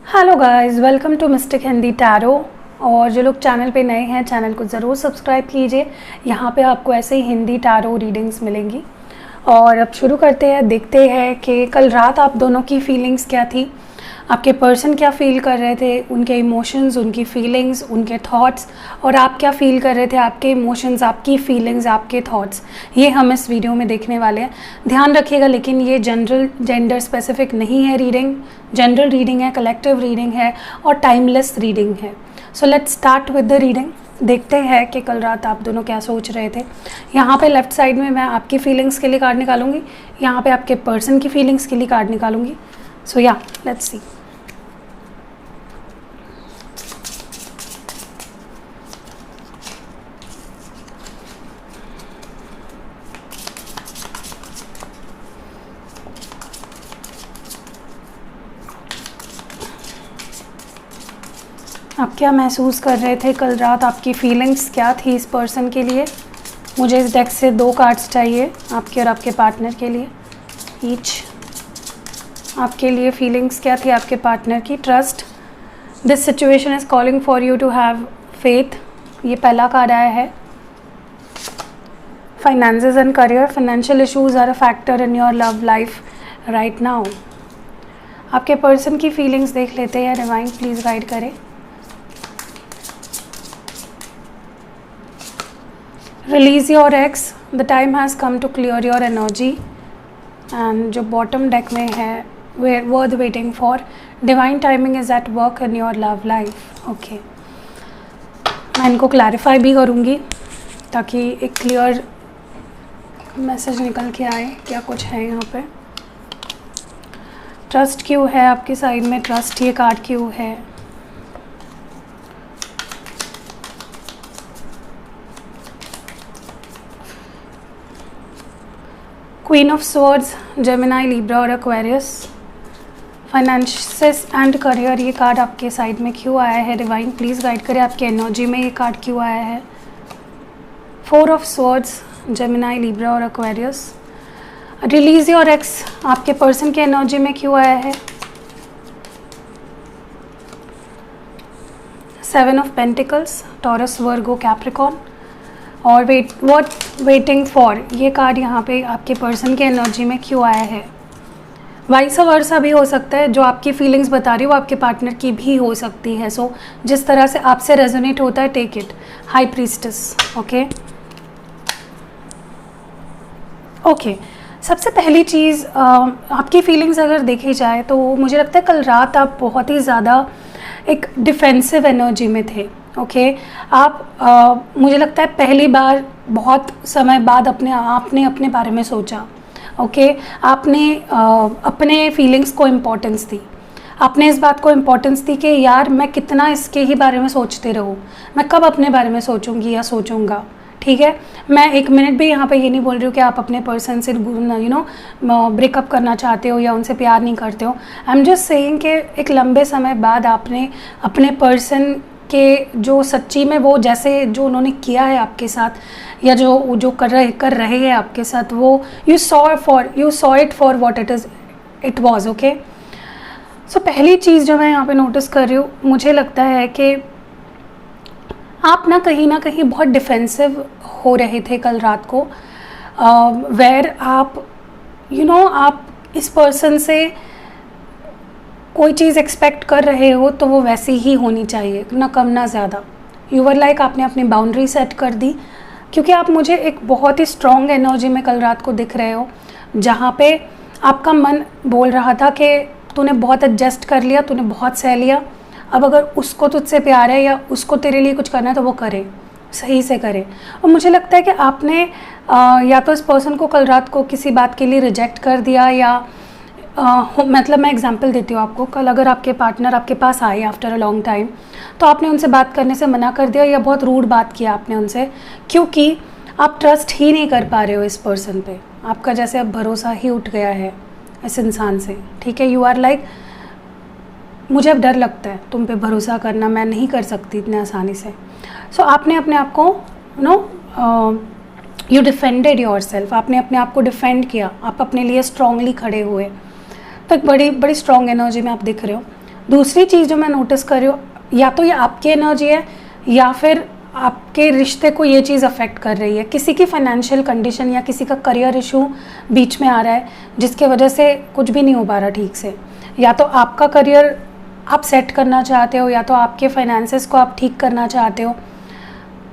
Hello guys, welcome to Mystic Hindi Tarot. और जो लोग चैनल पे नए हैं, चैनल को ज़रूर सब्सक्राइब कीजिए। यहाँ पे आपको ऐसे ही हिंदी टैरो रीडिंग्स मिलेंगी। और अब शुरू करते हैं, देखते हैं कि कल रात आप दोनों की फीलिंग्स क्या थी, आपके पर्सन क्या फ़ील कर रहे थे, उनके इमोशंस, उनकी फीलिंग्स, उनके थॉट्स, और आप क्या फ़ील कर रहे थे, आपके इमोशंस, आपकी फीलिंग्स, आपके थॉट्स। ये हम इस वीडियो में देखने वाले हैं। ध्यान रखिएगा, लेकिन ये जनरल जेंडर स्पेसिफिक नहीं है रीडिंग। जनरल रीडिंग है, कलेक्टिव रीडिंग है और टाइमलेस रीडिंग है। So let's start with the reading. देखते हैं कि कल रात आप दोनों क्या सोच रहे थे। यहाँ पे लेफ़्ट साइड में मैं आपकी फीलिंग्स के लिए कार्ड निकालूंगी, यहाँ पे आपके पर्सन की फीलिंग्स के लिए कार्ड निकालूंगी। सो या लेट्स सी। आप क्या महसूस कर रहे थे कल रात, आपकी फीलिंग्स क्या थी इस पर्सन के लिए। मुझे इस डेक से 2 कार्ड्स चाहिए आपके और आपके पार्टनर के लिए ईच। आपके लिए फीलिंग्स क्या थी आपके पार्टनर की। Trust, this situation is calling for you to have faith, ये पहला कार्ड आया है। Finances and career, financial issues are a factor in your love life right now. आपके पर्सन की फीलिंग्स देख लेते हैं। डिवाइन प्लीज़ गाइड करें। Release your ex, the time has come to clear your energy। and जो bottom deck में है, worth waiting for, divine timing is at work in your love life। okay, मैं इनको clarify भी करूँगी ताकि एक clear मैसेज निकल के आए क्या कुछ है यहाँ पे। ट्रस्ट क्यों है आपकी साइड में, ट्रस्ट ये कार्ड क्यों है। Queen of swords, Gemini, Libra और एक्वेरियस। फाइनेंसेस एंड करियर, ये कार्ड आपके साइड में क्यों आया है। डिवाइन प्लीज़ गाइड करें, आपके एनर्जी में ये कार्ड क्यों आया है। 4 ऑफ स्वॉर्ड्स, जेमिनाई, लिब्रा और एक्वेरियस। रिलीज योर एक्स, आपके पर्सन के एनर्जी में क्यों आया है। 7 of pentacles, taurus, Virgo, Capricorn. और वेटिंग फॉर, ये कार्ड यहाँ पे आपके पर्सन के एनर्जी में क्यों आया है। वाइस वर्सा भी हो सकता है, जो आपकी फीलिंग्स बता रही हो वो आपके पार्टनर की भी हो सकती है। सो जिस तरह से आपसे रेजोनेट होता है, take it. High priestess, okay. सबसे पहली चीज़, आपकी फीलिंग्स अगर देखी जाए तो मुझे लगता है कल रात आप बहुत ही ज़्यादा एक डिफेंसिव एनर्जी में थे। आप मुझे लगता है पहली बार बहुत समय बाद आपने अपने बारे में सोचा। आपने अपने फीलिंग्स को इम्पोर्टेंस दी। आपने इस बात को इम्पोर्टेंस दी कि यार मैं कितना इसके ही बारे में सोचते रहूँ, मैं कब अपने बारे में सोचूंगी या सोचूंगा। ठीक है, मैं 1 मिनट भी यहाँ पे ये नहीं बोल रही हूँ कि आप अपने पर्सन से ब्रेकअप करना चाहते हो या उनसे प्यार नहीं करते हो। आई एम जस्ट सेइंग कि एक लंबे समय बाद आपने अपने पर्सन के जो सच्ची में वो जैसे जो उन्होंने किया है आपके साथ या जो कर रहे हैं आपके साथ, वो you saw it for what it was. Okay, so पहली चीज़ जो मैं यहाँ पे नोटिस कर रही हूँ, मुझे लगता है कि आप ना कहीं बहुत डिफेंसिव हो रहे थे कल रात को। वेर आप आप इस पर्सन से कोई चीज़ एक्सपेक्ट कर रहे हो तो वो वैसी ही होनी चाहिए, ना कम ना ज़्यादा। यू वर लाइक, आपने अपनी बाउंड्री सेट कर दी, क्योंकि आप मुझे एक बहुत ही स्ट्रॉन्ग एनर्जी में कल रात को दिख रहे हो, जहाँ पे आपका मन बोल रहा था कि तूने बहुत एडजस्ट कर लिया, तूने बहुत सह लिया, अब अगर उसको तुझसे प्यार है या उसको तेरे लिए कुछ करना है तो वो करे, सही से करे। और मुझे लगता है कि आपने या तो इस पर्सन को कल रात को किसी बात के लिए रिजेक्ट कर दिया या मतलब मैं एग्जांपल देती हूँ आपको। कल अगर आपके पार्टनर आपके पास आए आफ्टर अ लॉन्ग टाइम, तो आपने उनसे बात करने से मना कर दिया या बहुत रूड बात किया आपने उनसे, क्योंकि आप ट्रस्ट ही नहीं कर पा रहे हो इस पर्सन पे। आपका जैसे अब भरोसा ही उठ गया है इस इंसान से। ठीक है, यू आर लाइक, मुझे अब डर लगता है तुम पे भरोसा करना, मैं नहीं कर सकती इतने आसानी से। सो आपने अपने आप को यू डिफेंडेड योर सेल्फ, आपने अपने आप को डिफेंड किया, आप अपने लिए स्ट्रांगली खड़े हुए। तो एक बड़ी स्ट्रॉन्ग एनर्जी में आप दिख रहे हो। दूसरी चीज़ जो मैं नोटिस कर रही हूँ, या तो ये आपकी एनर्जी है या फिर आपके रिश्ते को ये चीज़ अफेक्ट कर रही है। किसी की फाइनेंशियल कंडीशन या किसी का करियर इशू बीच में आ रहा है जिसके वजह से कुछ भी नहीं हो पा रहा ठीक से। या तो आपका करियर आप सेट करना चाहते हो या तो आपके फाइनेंसेस को आप ठीक करना चाहते हो,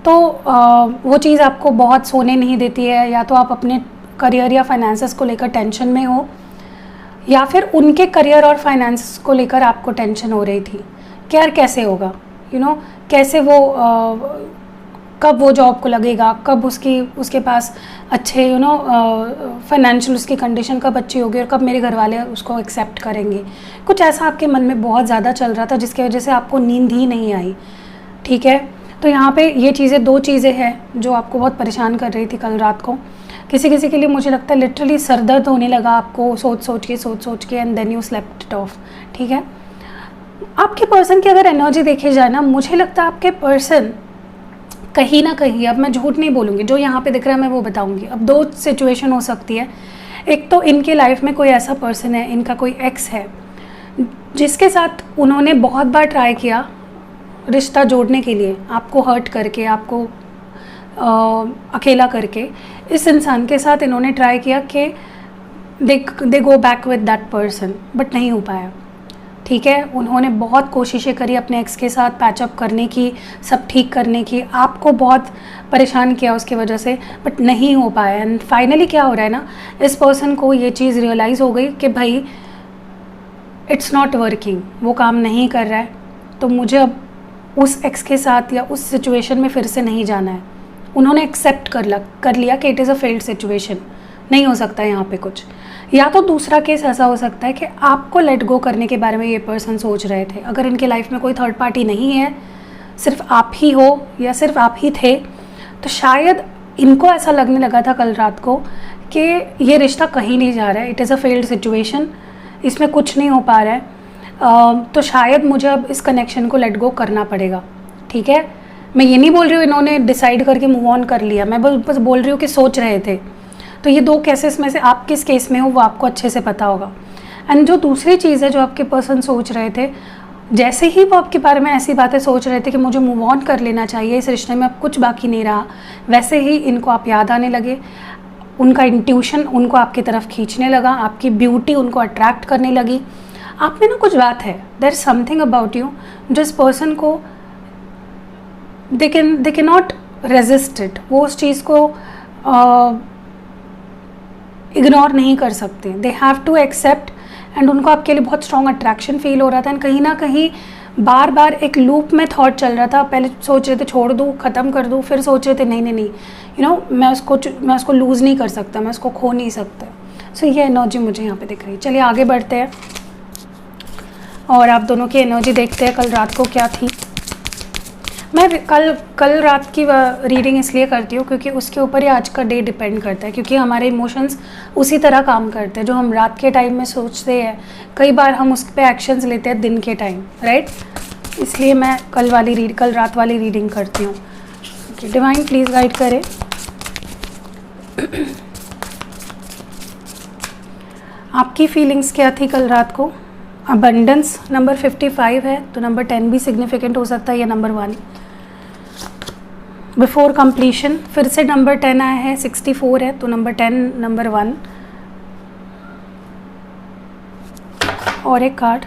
तो वो चीज़ आपको बहुत सोने नहीं देती है। या तो आप अपने करियर या फाइनेंसेस को लेकर टेंशन में हो, या फिर उनके करियर और फाइनेंस को लेकर आपको टेंशन हो रही थी कि यार कैसे होगा, कैसे वो कब वो जॉब को लगेगा, कब उसके पास अच्छे फाइनेंशियल उसकी कंडीशन कब अच्छी होगी और कब मेरे घर वाले उसको एक्सेप्ट करेंगे। कुछ ऐसा आपके मन में बहुत ज़्यादा चल रहा था जिसकी वजह से आपको नींद ही नहीं आई। ठीक है, तो यहाँ पे ये चीज़ें, 2 चीज़ें हैं जो आपको बहुत परेशान कर रही थी कल रात को। किसी किसी के लिए मुझे लगता है लिटरली सर दर्द होने लगा आपको सोच सोच के and then you slept it off. ठीक है, आपके पर्सन की अगर एनर्जी देखी जाए ना, मुझे लगता है आपके पर्सन कहीं ना कहीं, अब मैं झूठ नहीं बोलूँगी, जो यहाँ पे दिख रहा है मैं वो बताऊँगी। अब 2 सिचुएशन हो सकती है। एक तो इनके लाइफ में कोई ऐसा पर्सन है, इनका कोई एक्स है जिसके साथ उन्होंने बहुत बार ट्राई किया रिश्ता जोड़ने के लिए, आपको हर्ट करके, आपको अकेला करके। इस इंसान के साथ इन्होंने ट्राई किया कि they go back with that person, but नहीं हो पाया। ठीक है, उन्होंने बहुत कोशिशें करी अपने एक्स के साथ पैचअप करने की, सब ठीक करने की, आपको बहुत परेशान किया उसकी वजह से, बट नहीं हो पाया। एंड फाइनली क्या हो रहा है ना, इस पर्सन को ये चीज़ रियलाइज़ हो गई कि भाई इट्स नॉट वर्किंग, वो काम नहीं कर रहा है, तो मुझे अब उस एक्स के साथ या उस सिचुएशन में फिर से नहीं जाना है। उन्होंने एक्सेप्ट कर लिया कि it is a failed situation, नहीं हो सकता यहाँ पे कुछ। या तो दूसरा केस ऐसा हो सकता है कि आपको लेट गो करने के बारे में ये पर्सन सोच रहे थे। अगर इनके लाइफ में कोई थर्ड पार्टी नहीं है, सिर्फ आप ही हो या सिर्फ आप ही थे, तो शायद इनको ऐसा लगने लगा था कल रात को कि ये रिश्ता कहीं नहीं जा रहा है, it is a failed situation, इसमें कुछ नहीं हो पा रहा है, तो शायद मुझे अब इस कनेक्शन को लेट गो करना पड़ेगा। ठीक है, मैं ये नहीं बोल रही हूँ इन्होंने डिसाइड करके मूव ऑन कर लिया, मैं बस बोल रही हूँ कि सोच रहे थे। तो ये 2 केसेस में से आप किस केस में हो वो आपको अच्छे से पता होगा। एंड जो दूसरी चीज़ है जो आपके पर्सन सोच रहे थे, जैसे ही वो आपके बारे में ऐसी बातें सोच रहे थे कि मुझे मूव ऑन कर लेना चाहिए, इस रिश्ते में अब कुछ बाकी नहीं रहा, वैसे ही इनको आप याद आने लगे। उनका इंट्यूशन उनको आपकी तरफ खींचने लगा, आपकी ब्यूटी उनको अट्रैक्ट करने लगी। आप में ना कुछ बात है, there is something about you, जिस पर्सन को they can not resist it, वो उस चीज़ को इग्नोर नहीं कर सकते, they have to accept. And उनको आपके लिए बहुत स्ट्रॉन्ग अट्रैक्शन फील हो रहा था। एंड कहीं ना कहीं बार बार एक लूप में थॉट चल रहा था, पहले सोच रहे थे छोड़ दूँ, ख़त्म कर दूँ, फिर सोच रहे थे नहीं मैं उसको लूज़ नहीं कर सकता, मैं उसको खो नहीं सकता। सो ये एनर्जी मुझे यहाँ पे दिख रही है। चलिए आगे बढ़ते हैं और आप दोनों की एनर्जी देखते हैं कल रात को क्या थी। मैं कल रात की रीडिंग इसलिए करती हूँ क्योंकि उसके ऊपर ही आज का डे डिपेंड करता है, क्योंकि हमारे इमोशंस उसी तरह काम करते हैं। जो हम रात के टाइम में सोचते हैं, कई बार हम उस पर एक्शंस लेते हैं दिन के टाइम, राइट। इसलिए मैं कल रात वाली रीडिंग करती हूँ। ओके, डिवाइन प्लीज़ गाइड करें। आपकी फीलिंग्स क्या थी कल रात को। अबंडेंस नंबर 55 है, तो नंबर 10 भी सिग्निफिकेंट हो सकता है या नंबर 1। बिफोर कंप्लीशन फिर से नंबर 10 आया है, 64 है, तो नंबर 10 नंबर 1। और एक कार्ड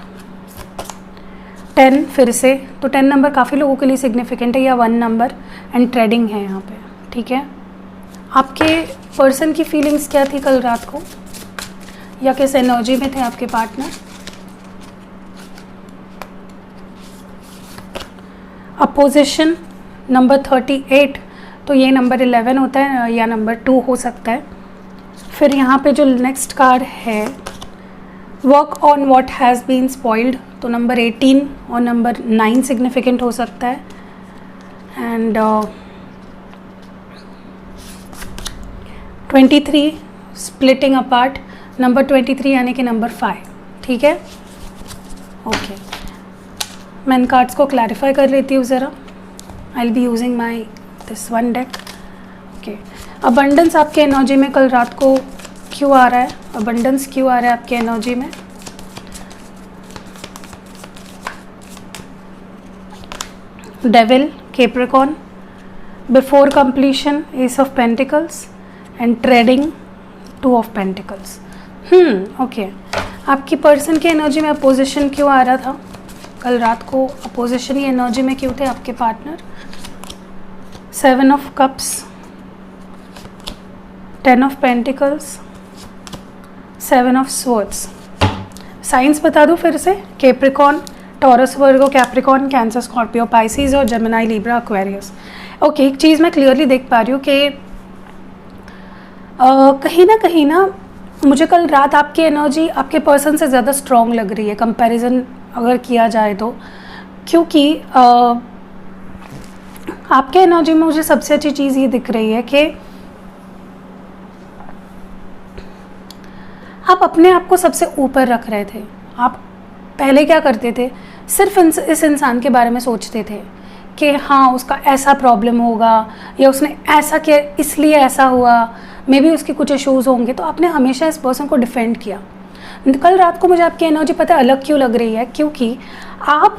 10 फिर से, तो 10 नंबर काफ़ी लोगों के लिए सिग्निफिकेंट है, या 1 नंबर एंड ट्रेडिंग है यहाँ पे। ठीक है, आपके पर्सन की फीलिंग्स क्या थी कल रात को, या किस एनर्जी में थे आपके पार्टनर। अपोजिशन नंबर 38, तो ये नंबर 11 होता है या नंबर 2 हो सकता है। फिर यहाँ पे जो नेक्स्ट कार्ड है, work on what has been spoiled, तो नंबर 18 और नंबर 9 सिग्निफिकेंट हो सकता है। एंड 23 स्प्लिटिंग अपार्ट, नंबर 23 यानी कि नंबर 5। ठीक है, ओके, मैं इन कार्ड्स को क्लैरिफाई कर लेती हूँ ज़रा। I will be using my this one deck. Okay, abundance आपके एनर्जी में कल रात को क्यों आ रहा है, अबंडेंस क्यों आ रहा है आपके एनर्जी में। Devil, Capricorn, before completion, Ace of Pentacles, and treading, Two of Pentacles. Okay, आपकी पर्सन की एनर्जी में अपोजिशन क्यों आ रहा था कल रात को? अपोजिशन ही एनर्जी में क्यों थे आपके partner? 7 of Cups, 10 of Pentacles, 7 of Swords. Science बता दूं फिर से? कैप्रिकॉर्न, टॉरस, वर्गो, कैप्रिकॉर्न, कैंसर, स्कॉर्पियो, पाइसिस और जेमिनाई, लिब्रा, एक्वेरियस. ओके, एक चीज़ मैं क्लियरली देख पा रही हूँ कि कहीं ना मुझे कल रात आपकी एनर्जी आपके पर्सन से ज़्यादा स्ट्रॉन्ग लग रही है, कंपैरिजन अगर किया जाए तो. क्योंकि आपके एनर्जी में मुझे सबसे अच्छी चीज़ ये दिख रही है कि आप अपने आप को सबसे ऊपर रख रहे थे. आप पहले क्या करते थे? सिर्फ इस इंसान के बारे में सोचते थे कि हाँ उसका ऐसा प्रॉब्लम होगा या उसने ऐसा किया इसलिए ऐसा हुआ, मे बी उसके कुछ इश्यूज़ होंगे, तो आपने हमेशा इस पर्सन को डिफेंड किया. कल रात को मुझे आपकी एनर्जी पता है अलग क्यों लग रही है? क्योंकि आप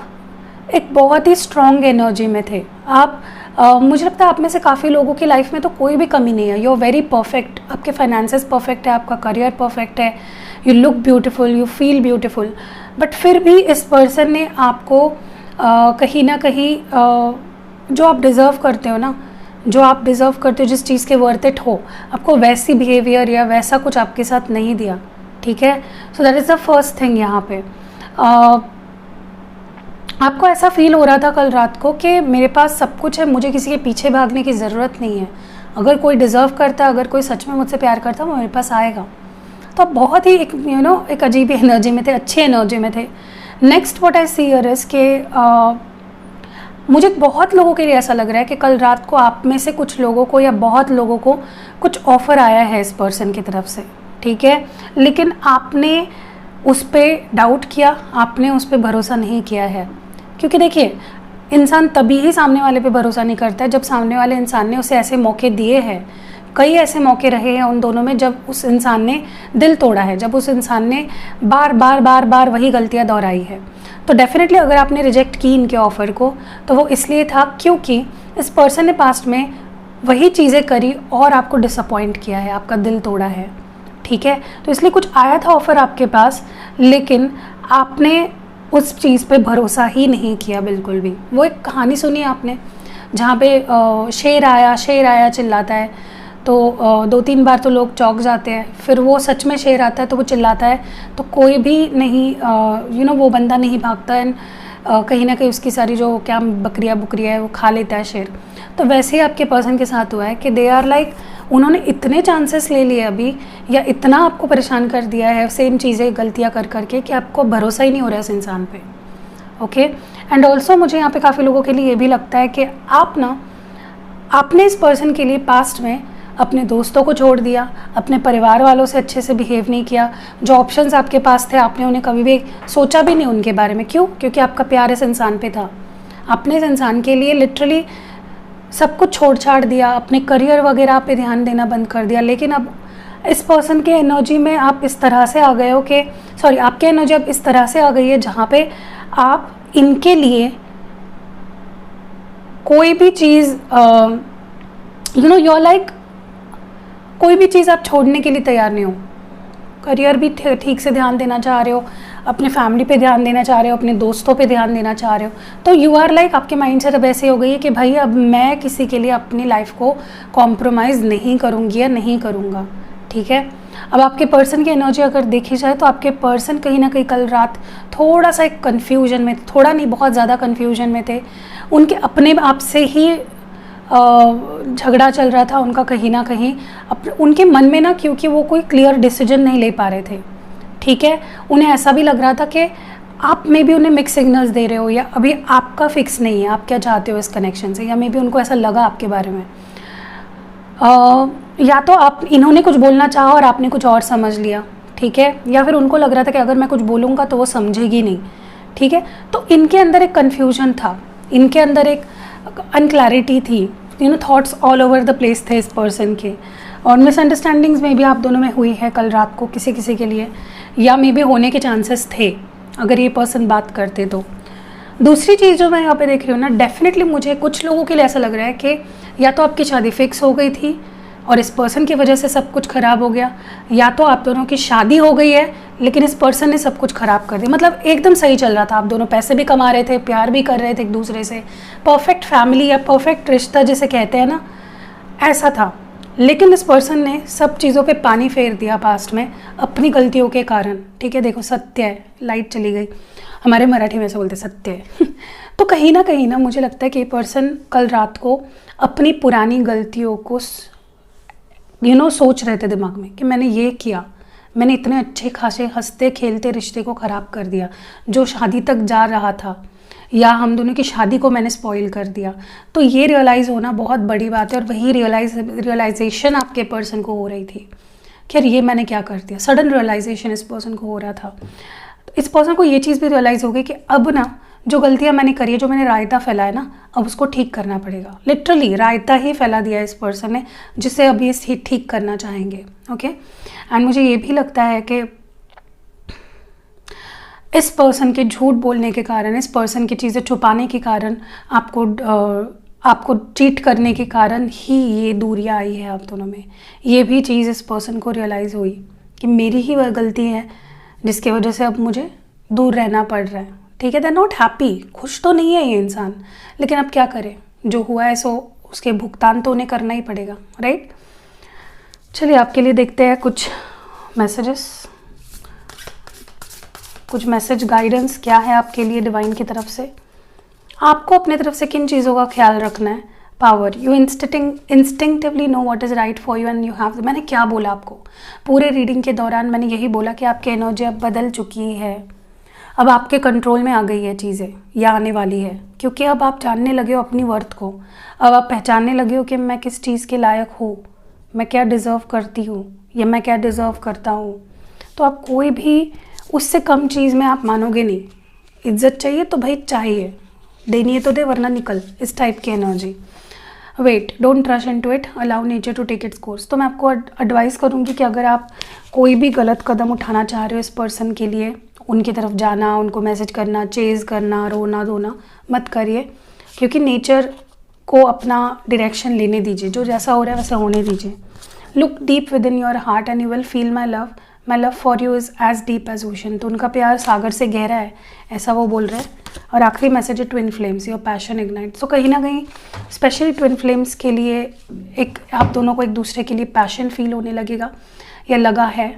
एक बहुत ही स्ट्रॉन्ग एनर्जी में थे. आप मुझे लगता है आप में से काफ़ी लोगों की लाइफ में तो कोई भी कमी नहीं है. You are very perfect. आपके फाइनेंसेस परफेक्ट है, आपका करियर परफेक्ट है, you look beautiful, you feel beautiful. But फिर भी इस पर्सन ने आपको कहीं ना कहीं जो आप डिज़र्व करते हो ना, जो आप डिज़र्व करते हो, जिस चीज़ के वर्थ इट हो, आपको वैसी बिहेवियर या वैसा कुछ आपके साथ नहीं दिया. ठीक है, so that is the first thing. यहाँ पे आपको ऐसा फील हो रहा था कल रात को कि मेरे पास सब कुछ है, मुझे किसी के पीछे भागने की ज़रूरत नहीं है. अगर कोई डिज़र्व करता, अगर कोई सच में मुझसे प्यार करता, वो मेरे पास आएगा. तो आप बहुत ही एक एक अजीब एनर्जी में थे, अच्छी एनर्जी में थे. Next what I see here is कि मुझे बहुत लोगों के लिए ऐसा लग रहा है कि कल रात को आप में से कुछ लोगों को या बहुत लोगों को कुछ ऑफ़र आया है इस पर्सन की तरफ से. ठीक है, लेकिन आपने उस पर डाउट किया, आपने उस पर भरोसा नहीं किया है. क्योंकि देखिए, इंसान तभी ही सामने वाले पे भरोसा नहीं करता है जब सामने वाले इंसान ने उसे ऐसे मौके दिए हैं. कई ऐसे मौके रहे हैं उन दोनों में जब उस इंसान ने दिल तोड़ा है, जब उस इंसान ने बार बार वही गलतियां दोहराई है. तो डेफिनेटली अगर आपने रिजेक्ट की इनके ऑफ़र को तो वो इसलिए था क्योंकि इस पर्सन ने पास्ट में वही चीज़ें करी और आपको डिसअपॉइंट किया है, आपका दिल तोड़ा है. ठीक है, तो इसलिए कुछ आया था ऑफ़र आपके पास, लेकिन आपने उस चीज़ पे भरोसा ही नहीं किया बिल्कुल भी. वो एक कहानी सुनी आपने जहाँ पे शेर आया चिल्लाता है, तो 2-3 बार तो लोग चौंक जाते हैं, फिर वो सच में शेर आता है तो वो चिल्लाता है तो कोई भी नहीं वो बंदा नहीं भागता है. कहीं ना कहीं उसकी सारी जो क्या बकरियाँ है वो खा लेता है शेर. तो वैसे ही आपके पर्सन के साथ हुआ है कि दे आर लाइक उन्होंने इतने चांसेस ले लिए अभी, या इतना आपको परेशान कर दिया है सेम चीज़ें गलतियाँ कर करके कि आपको भरोसा ही नहीं हो रहा है इस इंसान पे. ओके, एंड ऑल्सो मुझे यहाँ पे काफ़ी लोगों के लिए ये भी लगता है कि आपने इस पर्सन के लिए पास्ट में अपने दोस्तों को छोड़ दिया, अपने परिवार वालों से अच्छे से बिहेव नहीं किया. जो ऑप्शंस आपके पास थे आपने उन्हें कभी भी सोचा भी नहीं उनके बारे में. क्यों? क्योंकि आपका प्यार इस इंसान पे था. आपने इस इंसान के लिए लिटरली सब कुछ छोड़ छाड़ दिया, अपने करियर वगैरह पे ध्यान देना बंद कर दिया. लेकिन अब इस पर्सन के एनर्जी में आप इस तरह से आ गए हो कि आपकी एनर्जी अब इस तरह से आ गई है जहाँ पे आप इनके लिए कोई भी चीज़ यू आर लाइक कोई भी चीज़ आप छोड़ने के लिए तैयार नहीं हो. करियर भी ठीक से ध्यान देना चाह रहे हो, अपने फैमिली पे ध्यान देना चाह रहे हो, अपने दोस्तों पे ध्यान देना चाह रहे हो. तो यू आर लाइक आपके माइंड सेट अब ऐसे हो गई है कि भाई अब मैं किसी के लिए अपनी लाइफ को कॉम्प्रोमाइज़ नहीं करूँगी या नहीं करूँगा. ठीक है, अब आपके पर्सन की एनर्जी अगर देखी जाए तो आपके पर्सन कहीं ना कहीं कल रात थोड़ा सा एक कन्फ्यूजन में, थोड़ा नहीं बहुत ज़्यादा कन्फ्यूजन में थे. उनके अपने आप से ही झगड़ा चल रहा था उनका कहीं ना कहीं उनके मन में ना, क्योंकि वो कोई क्लियर डिसीजन नहीं ले पा रहे थे. ठीक है, उन्हें ऐसा भी लग रहा था कि आप मे बी उन्हें मिक्स सिग्नल्स दे रहे हो या अभी आपका फिक्स नहीं है आप क्या चाहते हो इस कनेक्शन से, या मे बी उनको ऐसा लगा आपके बारे में. या तो इन्होंने कुछ बोलना चाहा और आपने कुछ और समझ लिया. ठीक है, या फिर उनको लग रहा था कि अगर मैं कुछ बोलूँगा तो वो समझेगी नहीं. ठीक है, तो इनके अंदर एक कन्फ्यूजन था, इनके अंदर एक अनक्लैरिटी थी. Thoughts all over the place थे इस पर्सन के, और मिसअंडरस्टैंडिंग्स में भी आप दोनों में हुई है कल रात को किसी के लिए, या मे बी होने के चांसेस थे अगर ये पर्सन बात करते तो. दूसरी चीज़ जो मैं यहाँ पे देख रही हूँ ना, डेफिनेटली मुझे कुछ लोगों के लिए ऐसा लग रहा है कि या तो आपकी शादी फिक्स हो गई थी और इस पर्सन की वजह से सब कुछ ख़राब हो गया, या तो आप दोनों की शादी हो गई है लेकिन इस पर्सन ने सब कुछ ख़राब कर दिया। मतलब एकदम सही चल रहा था, आप दोनों पैसे भी कमा रहे थे, प्यार भी कर रहे थे एक दूसरे से, परफेक्ट फैमिली या परफेक्ट रिश्ता जिसे कहते हैं ना, ऐसा था। लेकिन इस पर्सन ने सब चीज़ों पे पानी फेर दिया पास्ट में अपनी गलतियों के कारण। ठीक है, देखो सत्य है, लाइट चली गई, हमारे मराठी में ऐसे बोलते सत्य है। तो कहीं ना मुझे लगता है कि ये पर्सन कल रात को अपनी पुरानी गलतियों को सोच रहे थे दिमाग में कि मैंने ये किया, मैंने इतने अच्छे खासे हंसते खेलते रिश्ते को ख़राब कर दिया, जो शादी तक जा रहा था, या हम दोनों की शादी को मैंने स्पॉइल कर दिया। तो ये रियलाइज़ होना बहुत बड़ी बात है, और वही रियलाइजेशन आपके पर्सन को हो रही थी कि यार ये मैंने क्या कर दिया। सडन रियलाइजेशन इस पर्सन को हो रहा था। तो इस पर्सन को ये चीज़ भी रियलाइज़ हो गई कि अब ना जो गलतियाँ मैंने करी है, जो मैंने रायता फैलाया ना, अब उसको ठीक करना पड़ेगा। लिटरली रायता ही फैला दिया इस पर्सन ने, जिसे अभी इस ठीक करना चाहेंगे। ओके, एंड मुझे ये भी लगता है कि इस पर्सन के झूठ बोलने के कारण, इस पर्सन की चीज़ें छुपाने के कारण, आपको चीट करने के कारण ही ये दूरियां आई है आप दोनों में। ये भी चीज़ इस पर्सन को रियलाइज़ हुई कि मेरी ही वह गलती है जिसकी वजह से अब मुझे दूर रहना पड़ रहा है। ठीक है, दे आर नॉट हैप्पी, खुश तो नहीं है ये इंसान, लेकिन अब क्या करें, जो हुआ है सो उसके भुगतान तो उन्हें करना ही पड़ेगा, राइट। चलिए आपके लिए देखते हैं कुछ मैसेजेस, कुछ मैसेज गाइडेंस क्या है आपके लिए डिवाइन की तरफ से। आपको अपने तरफ से किन चीज़ों का ख्याल रखना है। Power, you instinctively know what is right for you and you have. मैंने क्या बोला आपको पूरे रीडिंग के दौरान, मैंने यही बोला कि आपकी एनर्जी अब बदल चुकी है, अब आपके कंट्रोल में आ गई है चीज़ें, या आने वाली है, क्योंकि अब आप जानने लगे हो अपनी वर्थ को। अब आप पहचानने लगे हो कि मैं किस चीज़ के लायक हूँ, मैं क्या डिज़र्व करती हूँ या मैं क्या डिज़र्व करता हूँ। तो आप कोई भी उससे कम चीज़ में आप मानोगे नहीं। इज्जत चाहिए तो भाई चाहिए, देनी है तो दे, वरना निकल, इस टाइप की energy. Wait, don't rush into it, allow nature to take its course. तो मैं आपको एडवाइस करूँगी कि अगर आप कोई भी गलत कदम उठाना चाह रहे हो इस पर्सन के लिए, उनकी तरफ जाना, उनको मैसेज करना, चेज़ करना, रोना धोना मत करिए, क्योंकि नेचर को अपना डायरेक्शन लेने दीजिए, जो जैसा हो रहा है वैसा होने दीजिए। Look deep within your heart and you will feel my love, my love for you is as deep as ocean. तो उनका प्यार सागर से गहरा है, ऐसा वो बोल रहे हैं। और आखिरी मैसेज है twin flames, your passion ignite. तो कहीं ना कहीं स्पेशली ट्विन फ्लेम्स के लिए एक आप दोनों को एक दूसरे के लिए पैशन फील होने लगेगा या लगा है,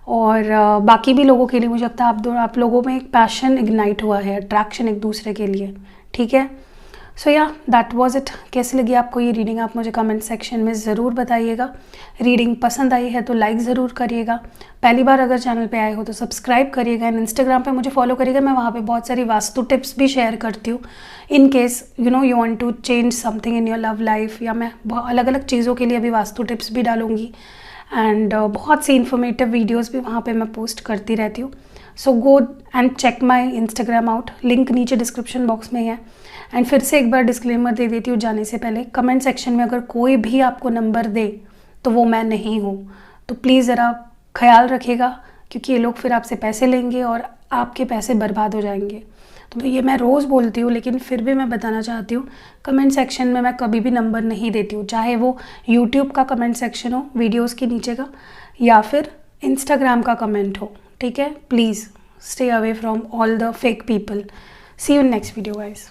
और बाकी भी लोगों के लिए मुझे लगता है आप लोगों में एक पैशन इग्नाइट हुआ है, अट्रैक्शन एक दूसरे के लिए। ठीक है, सो या दैट वाज इट। कैसी लगी आपको ये रीडिंग, आप मुझे कमेंट सेक्शन में ज़रूर बताइएगा। रीडिंग पसंद आई है तो लाइक ज़रूर करिएगा। पहली बार अगर चैनल पे आए हो तो सब्सक्राइब करिएगा, एंड इंस्टाग्राम पे मुझे फॉलो करिएगा। मैं वहाँ पे बहुत सारी वास्तु टिप्स भी शेयर करती हूँ, in case you want to change something in your love life, या मैं अलग अलग चीज़ों के लिए अभी वास्तु टिप्स भी डालूँगी, एंड बहुत सी इन्फॉर्मेटिव वीडियोज़ भी वहाँ पर मैं पोस्ट करती रहती हूँ। So go and check my Instagram out, link नीचे डिस्क्रिप्शन बॉक्स में है। एंड फिर से एक बार डिस्क्लेमर दे देती हूँ जाने से पहले, कमेंट सेक्शन में अगर कोई भी आपको नंबर दे तो वो मैं नहीं हूँ, तो प्लीज़ ज़रा ख्याल रखिएगा, क्योंकि ये लोग फिर आपसे पैसे लेंगे और आपके पैसे बर्बाद हो जाएंगे। तो ये मैं रोज़ बोलती हूँ, लेकिन फिर भी मैं बताना चाहती हूँ, कमेंट सेक्शन में मैं कभी भी नंबर नहीं देती हूँ, चाहे वो यूट्यूब का कमेंट सेक्शन हो वीडियोज़ के नीचे का, या फिर इंस्टाग्राम का कमेंट हो। ठीक है, please stay away from all the fake people. See you in next video guys.